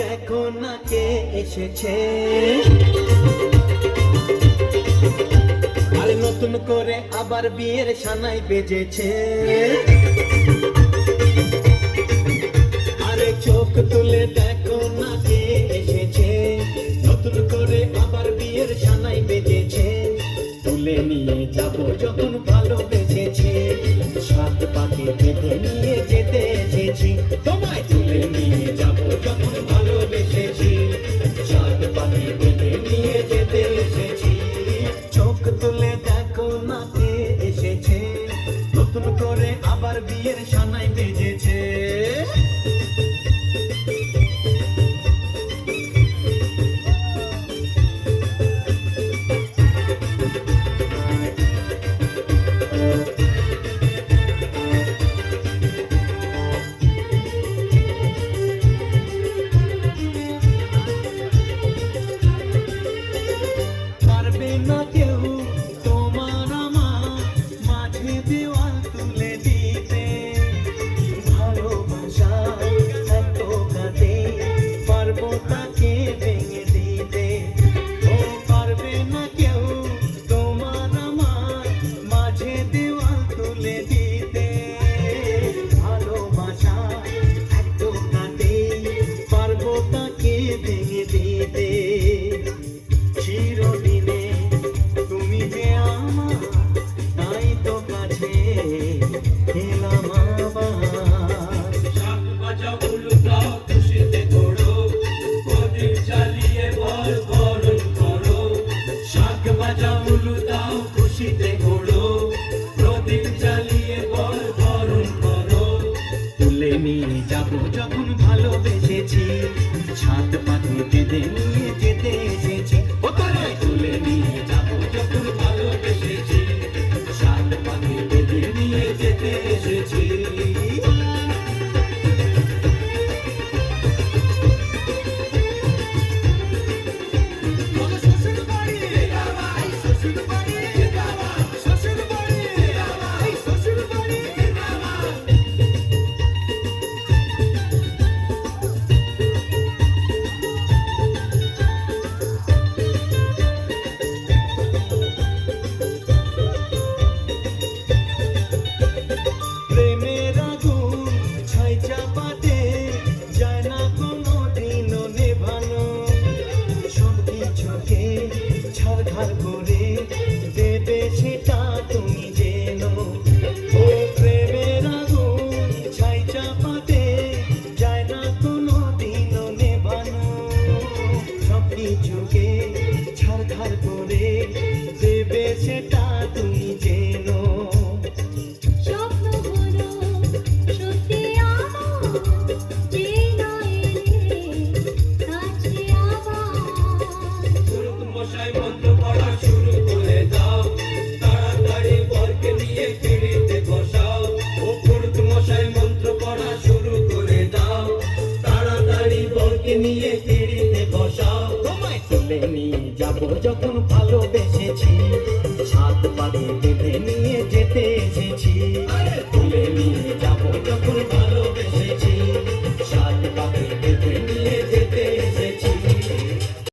দেখো না কে এসেছে, আরে নতুন করে আবার বিয়ের সানাই বেজেছে। আরে চোখ তুলে দেখো না কে এসেছে, নতুন করে আবার বিয়ের সানাই বেজেছে। তুলে নিয়ে যাব যখন ভালোবেসেছি, সাত পাকে বেঁধে নিয়ে যেতে এসেছি। তোমায় তুলে নিয়ে যাব যখন ভালোবেসেছি, সাত পাকে বেঁধে নিয়ে যেতে এসেছি। চোখ তুলে দেখো না কে এসেছে, নতুন করে আবার বিয়ের সানাই বেজেছে। না কেউ তোমার আমার মাঝে দেওয়াল তুলে দিতে, ভালোবাসা এত কাঁদে পারবো তাকে ভেঙে দিতে। ও পারবে না কেউ তোমার আমার মাঝে দেওয়াল তুলে দিতে, ভালোবাসা এত কাঁদে পারবো তাকে ভেঙে দিতে। চিরদিনে তুমি যে আমার, তাই তো কাছে এলাম আবার। শাক বাজাও উলুদাও খুশিতে ঘোড়ো, প্রদীপ জ্বালিয়ে বল বরণ করো। শাক বাজাও উলুদাও খুশিতে ঘোড়ো, প্রদীপ জ্বালিয়ে বল বরণ করো। তুলে নিয়ে যাব যখন ভালোবেসেছি, ছাদ পাতে বেঁধে নিয়ে যেতে এসেছি। ও তোরে তুলে নিয়ে যাব যখন ভালোবেসেছি, ছাদ পাতে বেঁধে নিয়ে যেতে এসেছি। ছাড়খাড় করে দেবে সেটা তুমি জেনো। ও প্রেমের আগুন ছাই চাপাতে যায় না কোনো দিনও নেভানো, সব কিছুকে ছাড়খাড় করে দেবে সেটা তুমি জেনো। মশাই মন্ত্র পড়া শুরু করে দাও, তাড়াতাড়ি বরকে নিয়ে পিড়িতে বসাও। ও পুরুত মশাই মন্ত্র পড়া শুরু করে দাও, তাড়াতাড়ি বরকে নিয়ে পিড়িতে বসাও। তোমায় তুলে নিয়ে যাব যখন ভালোবেসেছি,